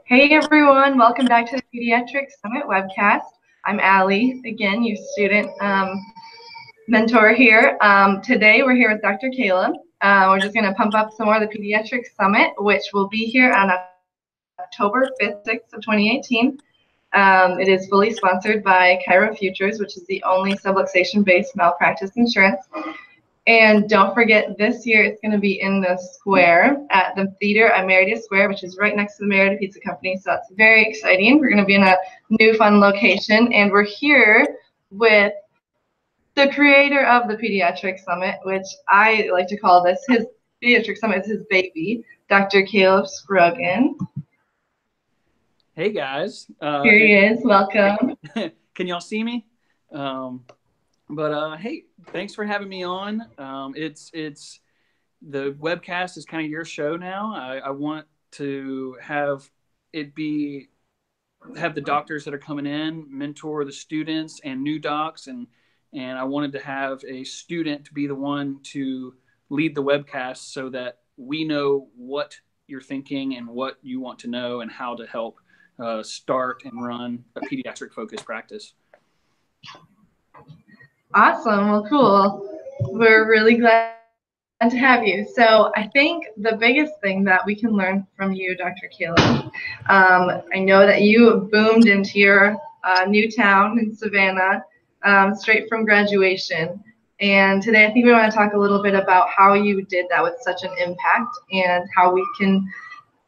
Hey everyone, welcome back to the Pediatric Summit webcast. I'm Allie, again, your student mentor here. Today we're here with Dr. Kaleb. We're just going to pump up some more of the Pediatric Summit, which will be here on October 5th, 6th of 2018. It is fully sponsored by Chiro Futures, which is the only subluxation-based malpractice insurance. And don't forget, this year it's going to be in the square at the theater at Meredith Square, which is right next to the Meredith Pizza Company. So that's very exciting. We're going to be in a new fun location. And we're here with the creator of the Pediatric Summit, which I like to call this, his Pediatric Summit is his baby, Dr. Kaleb Scroggin. Hey guys. Here he is. Welcome. Can y'all see me? Hey, thanks for having me on. It's the webcast is kind of your show now. I want to have the doctors that are coming in mentor the students and new docs, and I wanted to have a student to be the one to lead the webcast so that we know what you're thinking and what you want to know and how to help start and run a pediatric focused practice. Awesome. Well, cool. We're really glad to have you. So I think the biggest thing that we can learn from you, Dr. Kaleb, I know that you boomed into your new town in Savannah straight from graduation. And today I think we want to talk a little bit about how you did that with such an impact and how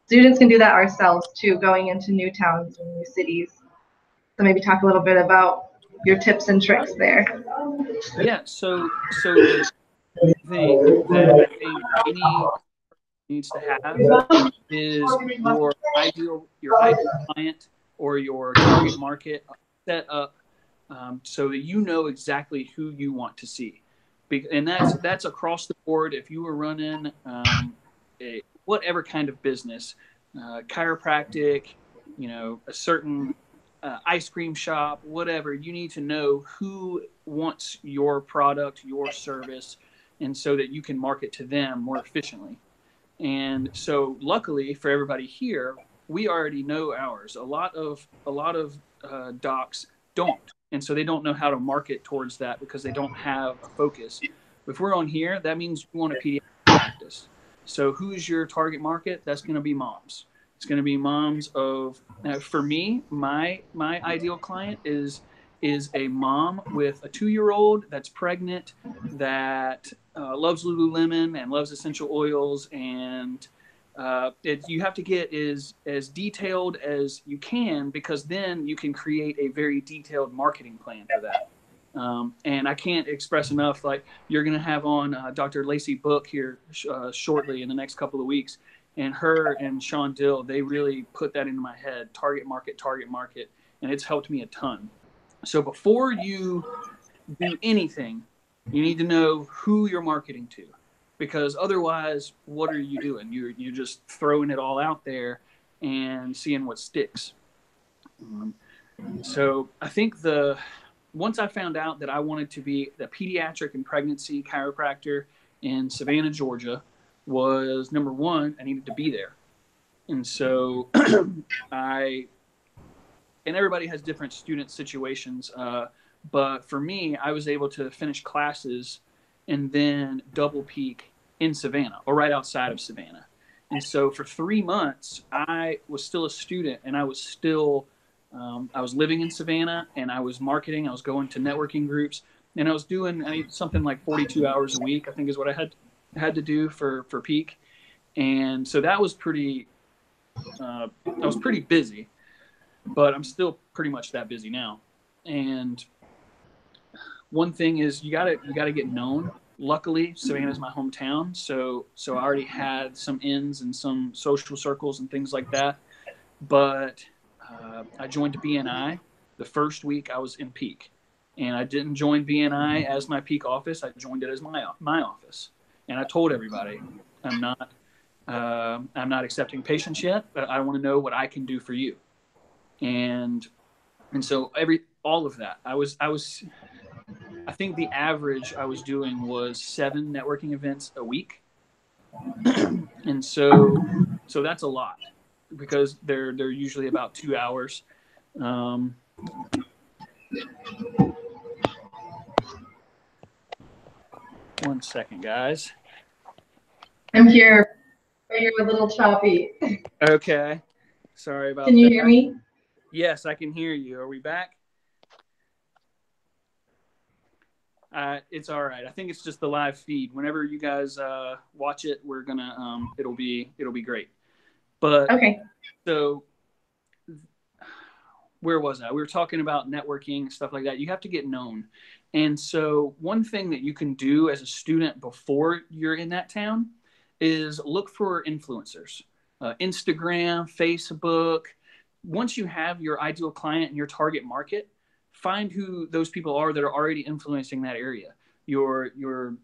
students can do that ourselves too, going into new towns and new cities. So maybe talk a little bit about your tips and tricks there. Yeah, so the thing that I think any needs to have is your ideal client or your target market set up so that you know exactly who you want to see, and that's across the board. If you were running whatever kind of business, chiropractic, a certain ice cream shop, whatever, you need to know who wants your product, your service, and so that you can market to them more efficiently. And so luckily for everybody here, we already know ours. A lot of docs don't. And so they don't know how to market towards that because they don't have a focus. If we're on here, that means you want a pediatric practice. So who's your target market? That's going to be moms. It's going to be moms of, for me, my ideal client is a mom with a 2-year-old that's pregnant, that loves Lululemon and loves essential oils, and you have to get as detailed as you can, because then you can create a very detailed marketing plan for that. And I can't express enough, like, you're going to have on Dr. Lacey Book here shortly in the next couple of weeks. And her and Sean Dill, they really put that into my head, target market, and it's helped me a ton. So before you do anything, you need to know who you're marketing to, because otherwise, what are you doing? You're just throwing it all out there and seeing what sticks. So I think once I found out that I wanted to be the pediatric and pregnancy chiropractor in Savannah, Georgia, was number one, I needed to be there. And so and everybody has different student situations, but for me, I was able to finish classes and then double peak in Savannah, or right outside of Savannah. And so for 3 months, I was still a student, and I was still, I was living in Savannah, and I was marketing, I was going to networking groups, and I was doing something like 42 hours a week, I think is what I had to do for peak. And so that was pretty I was pretty busy, but I'm still pretty much that busy now. And one thing is you gotta get known. Luckily, Savannah's my hometown, so I already had some ins and some social circles and things like that. But I joined BNI the first week I was in peak, and I didn't join BNI as my peak office. I joined it as my office. And I told everybody, I'm not accepting patients yet, but I want to know what I can do for you. And so all of that, I think the average I was doing was 7 networking events a week. And so that's a lot. because they're usually about 2 hours. 1 second, guys. I'm here. You're a little choppy. Okay. Sorry about that. Can you hear me? Yes, I can hear you. Are we back? It's all right. I think it's just the live feed. Whenever you guys watch it, we're gonna it'll be great. But okay. So where was I? We were talking about networking, stuff like that. You have to get known. And so one thing that you can do as a student before you're in that town is look for influencers, Instagram, Facebook. Once you have your ideal client and your target market, find who those people are that are already influencing that area. Your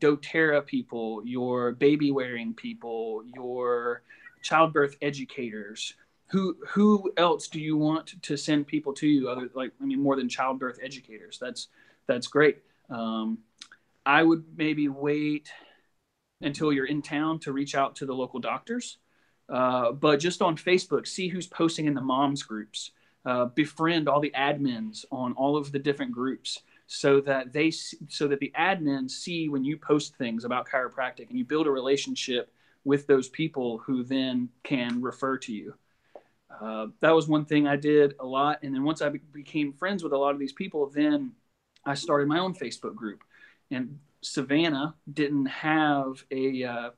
doTERRA people, your baby wearing people, your childbirth educators. Who else do you want to send people to you? More than childbirth educators. That's great. I would maybe wait until you're in town to reach out to the local doctors. But just on Facebook, see who's posting in the moms groups. Befriend all the admins on all of the different groups so that the admins see when you post things about chiropractic, and you build a relationship with those people who then can refer to you. That was one thing I did a lot. And then once I became friends with a lot of these people, then I started my own Facebook group. And Savannah didn't have a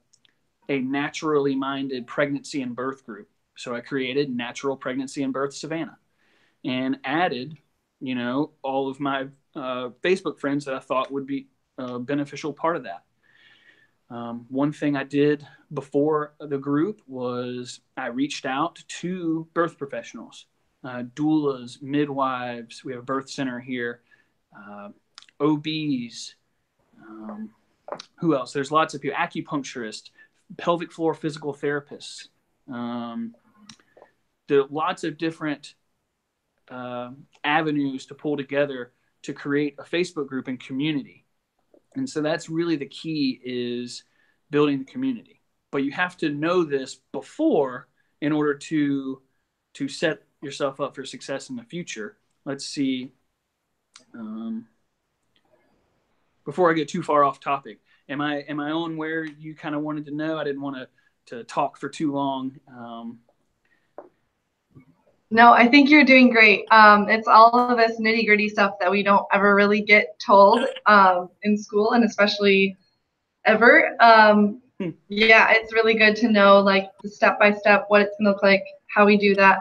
naturally minded pregnancy and birth group. So I created Natural Pregnancy and Birth Savannah and added, all of my Facebook friends that I thought would be a beneficial part of that. One thing I did before the group was I reached out to birth professionals, doulas, midwives. We have a birth center here, OBs. Who else? There's lots of people, acupuncturists, pelvic floor physical therapists. There are lots of different avenues to pull together to create a Facebook group and community. And so that's really the key, is building the community. But you have to know this before in order to set yourself up for success in the future. Let's see. Before I get too far off topic, am I on where you kind of wanted to know? I didn't want to talk for too long. No, I think you're doing great. It's all of this nitty gritty stuff that we don't ever really get told in school, and especially ever. Yeah, it's really good to know like the step by step, what it's gonna look like, how we do that.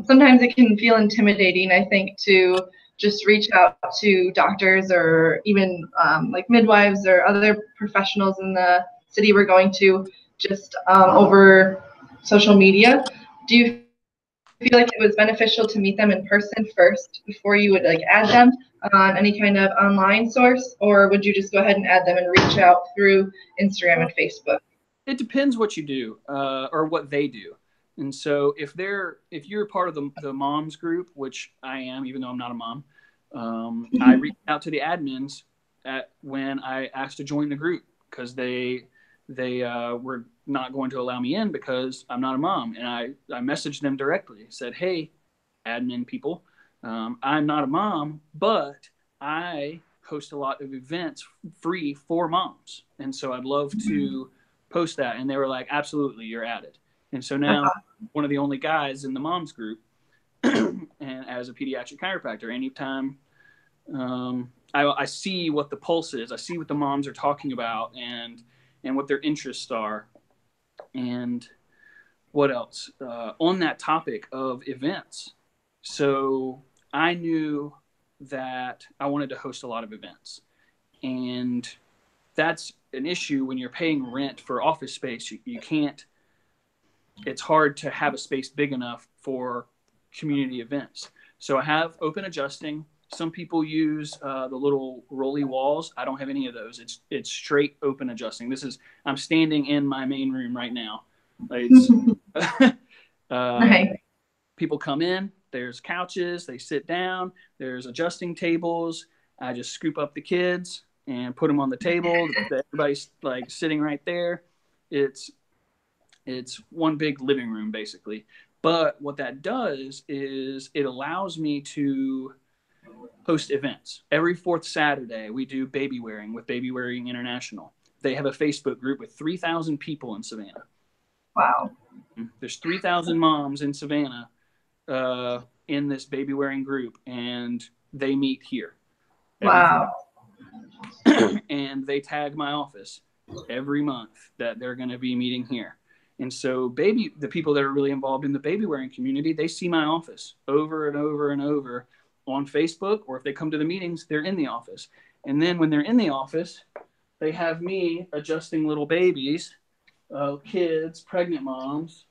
Sometimes it can feel intimidating, I think, to just reach out to doctors or even like midwives or other professionals in the city we're going to, just over social media. Do you feel like it was beneficial to meet them in person first before you would like add them on any kind of online source, or would you just go ahead and add them and reach out through Instagram and Facebook? It depends what you do or what they do. And so if you're part of the moms group, which I am, even though I'm not a mom, I reached out to the admins when I asked to join the group, because they were not going to allow me in because I'm not a mom. And I messaged them directly, said, hey, admin people, I'm not a mom, but I host a lot of events free for moms. And so I'd love to post that. And they were like, absolutely, you're added. And so now one of the only guys in the moms group, and as a pediatric chiropractor, anytime I see what the pulse is, I see what the moms are talking about and what their interests are. And what else? On that topic of events. So I knew that I wanted to host a lot of events. And that's an issue when you're paying rent for office space. You can't, it's hard to have a space big enough for community events. So I have open adjusting. Some people use the little rolly walls. I don't have any of those. It's straight open adjusting. I'm standing in my main room right now. Nice. People come in, there's couches, they sit down, there's adjusting tables. I just scoop up the kids and put them on the table. Everybody's like sitting right there. It's one big living room basically. But what that does is it allows me to host events. Every fourth Saturday, we do baby wearing with Baby Wearing International. They have a Facebook group with 3,000 people in Savannah. Wow. There's 3,000 moms in Savannah in this baby wearing group, and they meet here. Wow. And they tag my office every month that they're going to be meeting here. And so the people that are really involved in the baby wearing community, they see my office over and over and over on Facebook, or if they come to the meetings, they're in the office. And then when they're in the office, they have me adjusting little babies, kids, pregnant moms,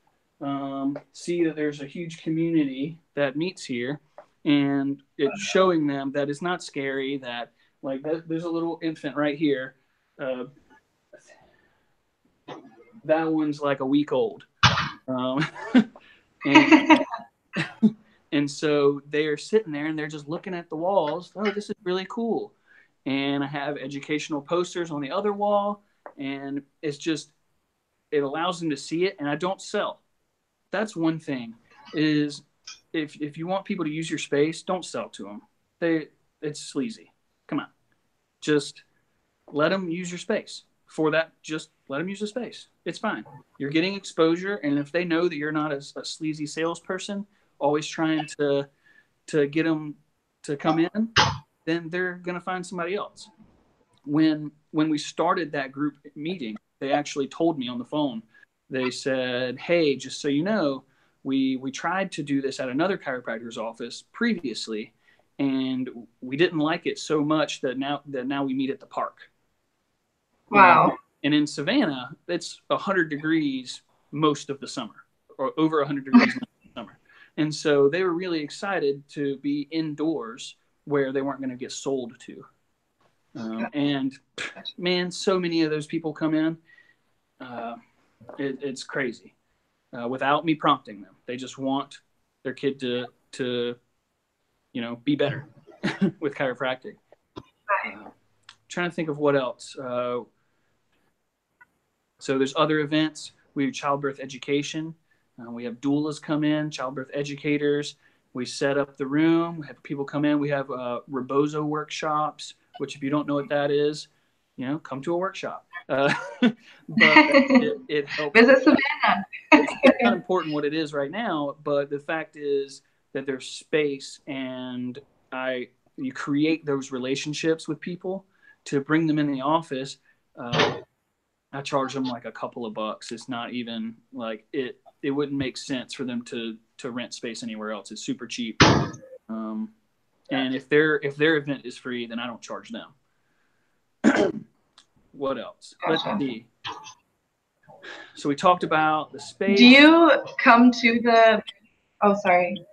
see that there's a huge community that meets here, and it's showing them that it's not scary, that like there's a little infant right here. That one's like a week old. And, and so they're sitting there and they're just looking at the walls. Oh, this is really cool. And I have educational posters on the other wall, and it's just, it allows them to see it. And I don't sell. That's one thing, is if you want people to use your space, don't sell to them. It's sleazy. Come on. Just let them use your space. For that, just let them use the space. It's fine. You're getting exposure, and if they know that you're not a sleazy salesperson, always trying to get them to come in, then they're going to find somebody else. When we started that group meeting, they actually told me on the phone. They said, "Hey, just so you know, we tried to do this at another chiropractor's office previously, and we didn't like it so much that now we meet at the park." Wow. And in Savannah, it's 100 degrees most of the summer, or over 100 degrees most of the summer. And so they were really excited to be indoors where they weren't going to get sold to. And man, so many of those people come in. It's crazy. Without me prompting them, they just want their kid to be better with chiropractic. Trying to think of what else. So there's other events. We have childbirth education. We have doulas come in, childbirth educators. We set up the room. We have people come in. We have rebozo workshops, which if you don't know what that is, come to a workshop. But it helps. Visit Savannah. It's not important what it is right now, but the fact is that there's space, and you create those relationships with people to bring them in the office. I charge them like a couple of bucks. It's not even like it wouldn't make sense for them to rent space anywhere else. It's super cheap. And if their event is free, then I don't charge them. What else? Let's see. So we talked about the space. Do you come to the sorry.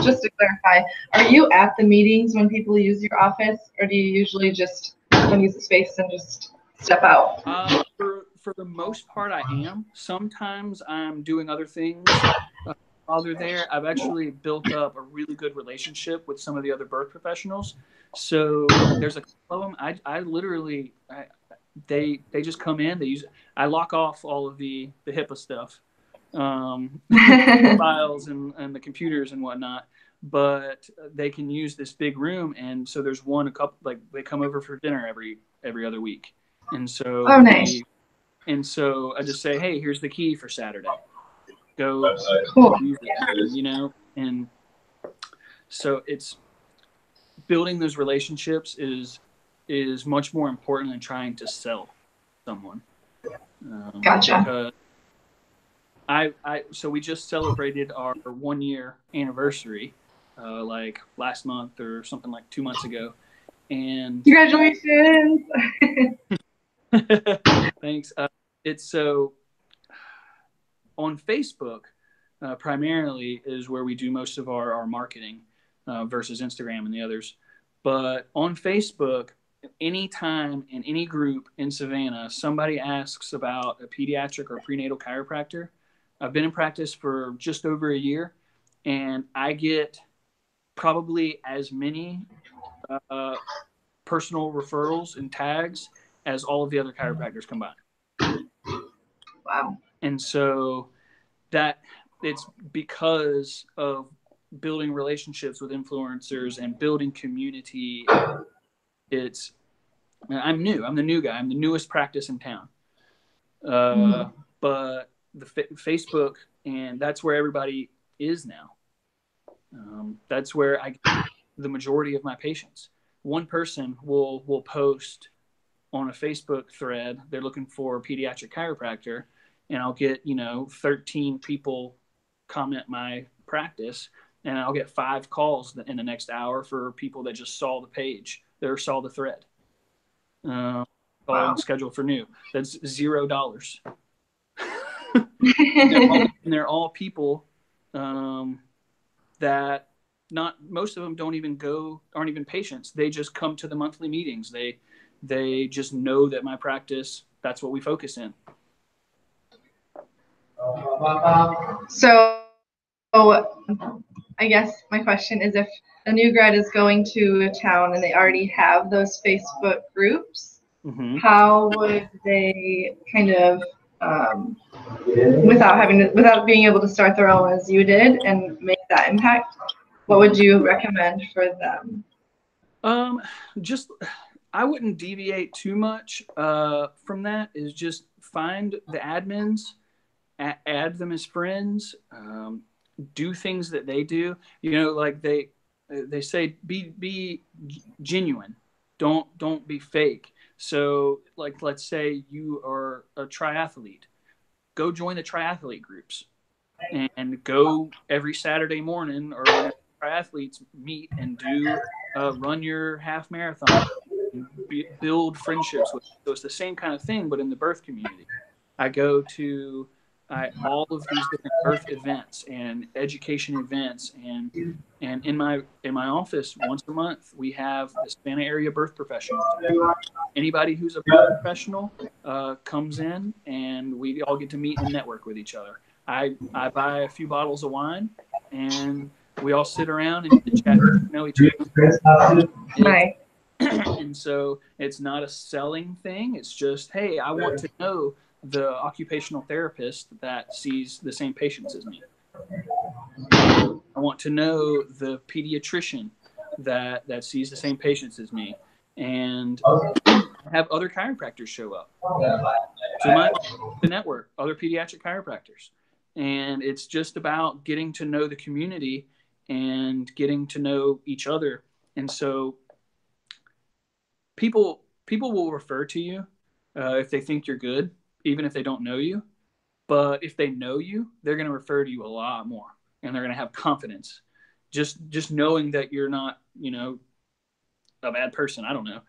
Just to clarify, are you at the meetings when people use your office, or do you usually just use the space and just step out? For the most part, I am. Sometimes I'm doing other things while they're there. I've actually built up a really good relationship with some of the other birth professionals. So there's a couple of them. I literally, they just come in. I lock off all of the HIPAA stuff, files and the computers and whatnot. But they can use this big room, and so there's they come over for dinner every other week. And so, nice. And so I just say, hey, here's the key for Saturday. Go use it, And so it's building those relationships is much more important than trying to sell someone. Gotcha. So we just celebrated our 1-year anniversary, like last month or something like 2 months ago. And congratulations. Thanks. It's so on Facebook, primarily is where we do most of our marketing versus Instagram and the others. But on Facebook, anytime in any group in Savannah, somebody asks about a pediatric or prenatal chiropractor. I've been in practice for just over a year, and I get probably as many personal referrals and tags as all of the other chiropractors combined. Wow. And so that it's because of building relationships with influencers and building community. I'm new. I'm the new guy. I'm the newest practice in town. But the Facebook, and that's where everybody is now. That's where I get the majority of my patients. One person will post on a Facebook thread, they're looking for a pediatric chiropractor, and I'll get 13 people comment my practice, and I'll get 5 calls in the next hour for people that just saw the page, or saw the thread. Calling schedule for new. That's $0. and they're all people that most of them aren't even patients. They just come to the monthly meetings. They just know that my practice, that's what we focus in. So I guess my question is, if a new grad is going to a town and they already have those Facebook groups, how would they kind of, without being able to start their own as you did and make that impact, what would you recommend for them? I wouldn't deviate too much from that. Is just find the admins, add them as friends, do things that they do. Like they say, be genuine. Don't be fake. So, like, let's say you are a triathlete. Go join the triathlete groups and go every Saturday morning or when triathletes meet and run your half marathon. Build friendships with. So it's the same kind of thing, but in the birth community. I go to all of these different birth events and education events, and in my office once a month we have the Savannah area birth professionals. Anybody who's a birth professional comes in, and we all get to meet and network with each other. I buy a few bottles of wine, and we all sit around and chat, know each other. Right. And so it's not a selling thing. It's just, hey, I want to know the occupational therapist that sees the same patients as me. I want to know the pediatrician that sees the same patients as me, and have other chiropractors show up to the network, other pediatric chiropractors. And it's just about getting to know the community and getting to know each other. And so people will refer to you if they think you're good, even if they don't know you. But if they know you, they're going to refer to you a lot more, and they're going to have confidence. Just knowing that you're not, a bad person. I don't know.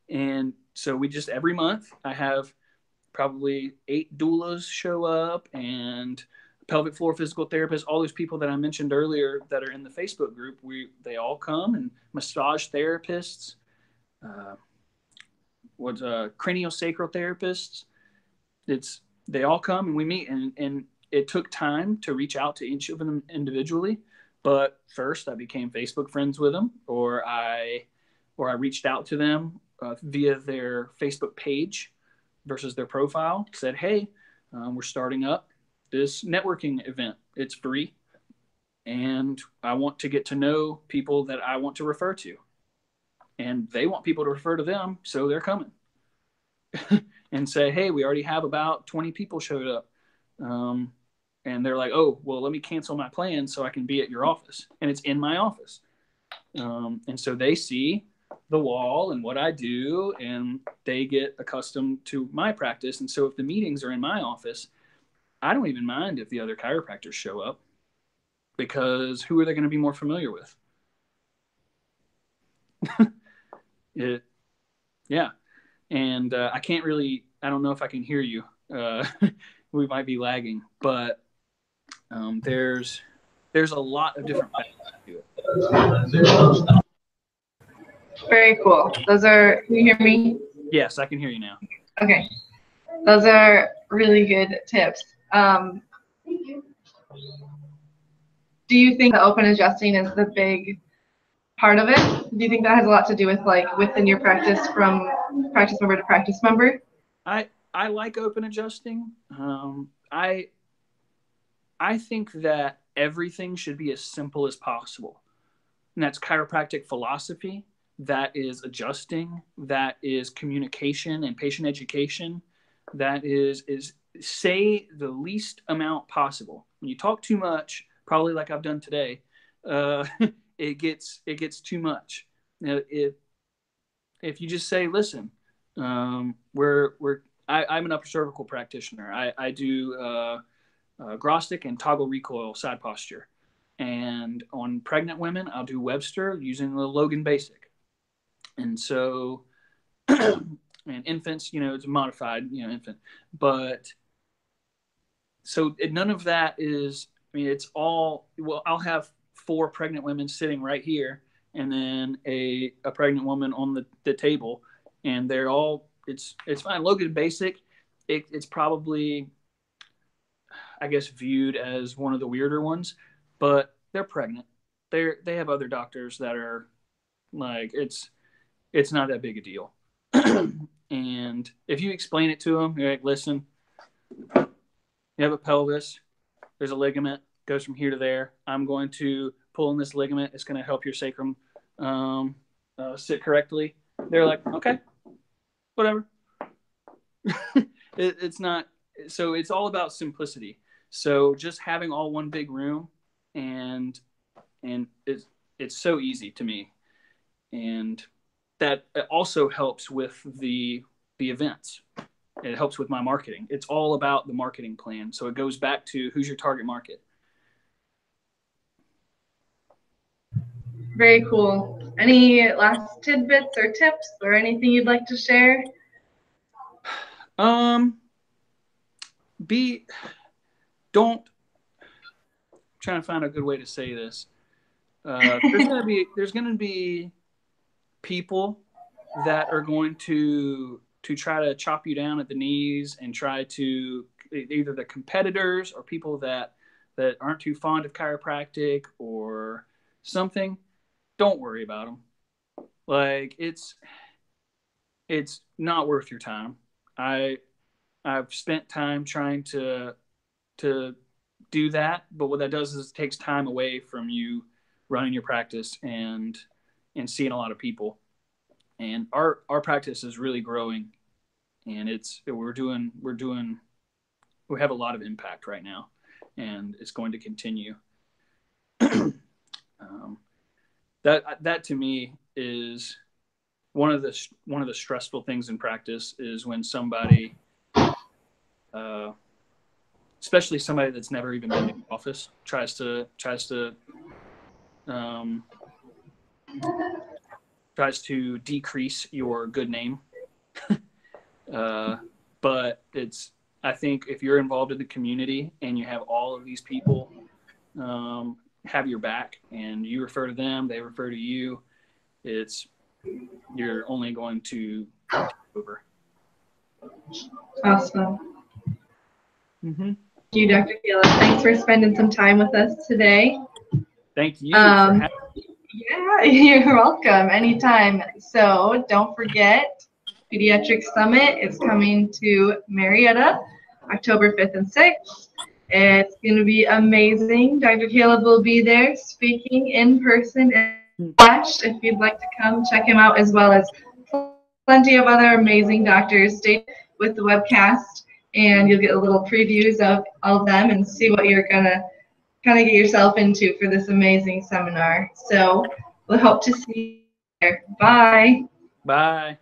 And so we just, every month I have probably 8 doulas show up, and pelvic floor physical therapists, all those people that I mentioned earlier that are in the Facebook group, they all come, and massage therapists, craniosacral therapists. They all come and we meet, and it took time to reach out to each of them individually. But first I became Facebook friends with them, or I reached out to them via their Facebook page versus their profile, said, hey, we're starting up this networking event. It's free, and I want to get to know people that I want to refer to, and they want people to refer to them, so they're coming. And say, hey, we already have about 20 people showed up. And they're like, oh, well, let me cancel my plan so I can be at your office. And it's in my office. And so they see the wall and what I do, and they get accustomed to my practice. And so if the meetings are in my office, I don't even mind if the other chiropractors show up, because who are they going to be more familiar with? Yeah. And I don't know if I can hear you. We might be lagging, but there's a lot of different factors to it. Very cool. Can you hear me? Yes, I can hear you now. Okay. Those are really good tips. Do you think the open adjusting is the big part of it? Do you think that has a lot to do with, like, within your practice, from practice member to practice member? I like open adjusting. I think that everything should be as simple as possible. And that's chiropractic philosophy, that is adjusting, that is communication and patient education, that is say the least amount possible. When you talk too much, probably like I've done today, it gets too much. You know, if you just say, listen, I'm an upper cervical practitioner. I do Grostic and toggle recoil side posture. And on pregnant women, I'll do Webster using the Logan Basic. And so, and infants, it's a modified, infant. But so none of that is, it's all, well, I'll have 4 pregnant women sitting right here and then a pregnant woman on the table, and they're all, it's fine. Logan Basic, it's probably, I guess, viewed as one of the weirder ones, but they're pregnant. They have other doctors that are like, it's not that big a deal. And if you explain it to them, you're like, listen, you have a pelvis, there's a ligament, goes from here to there. I'm going to pull in this ligament. It's going to help your sacrum sit correctly. They're like, okay, whatever. It's not, so it's all about simplicity. So just having all one big room, and it's so easy to me. And that also helps with the events. It helps with my marketing. It's all about the marketing plan. So it goes back to, who's your target market? Very cool. Any last tidbits or tips or anything you'd like to share? Don't, I'm trying to find a good way to say this. There's gonna be people that are going to try to chop you down at the knees and try to, either the competitors or people that aren't too fond of chiropractic or something. Don't worry about them. Like, it's not worth your time. I've spent time trying to do that, but what that does is it takes time away from you running your practice and seeing a lot of people. And our practice is really growing, and we have a lot of impact right now, and it's going to continue. That to me is one of the stressful things in practice, is when somebody, especially somebody that's never even been in the office, tries to decrease your good name. But I think if you're involved in the community and you have all of these people have your back, and you refer to them, they refer to you, you're only going to take over. Awesome. Mm-hmm. Thank you, Dr. Kaleb. Thanks for spending some time with us today. Thank you. For having me. Yeah, you're welcome. Anytime. So don't forget, Pediatric Summit is coming to Marietta, October 5th and 6th. It's going to be amazing. Dr. Kaleb will be there speaking in person and flash. If you'd like to come, check him out, as well as plenty of other amazing doctors. Stay with the webcast, and you'll get a little previews of all of them and see what you're going to kind of get yourself into for this amazing seminar. So we'll hope to see you there. Bye. Bye.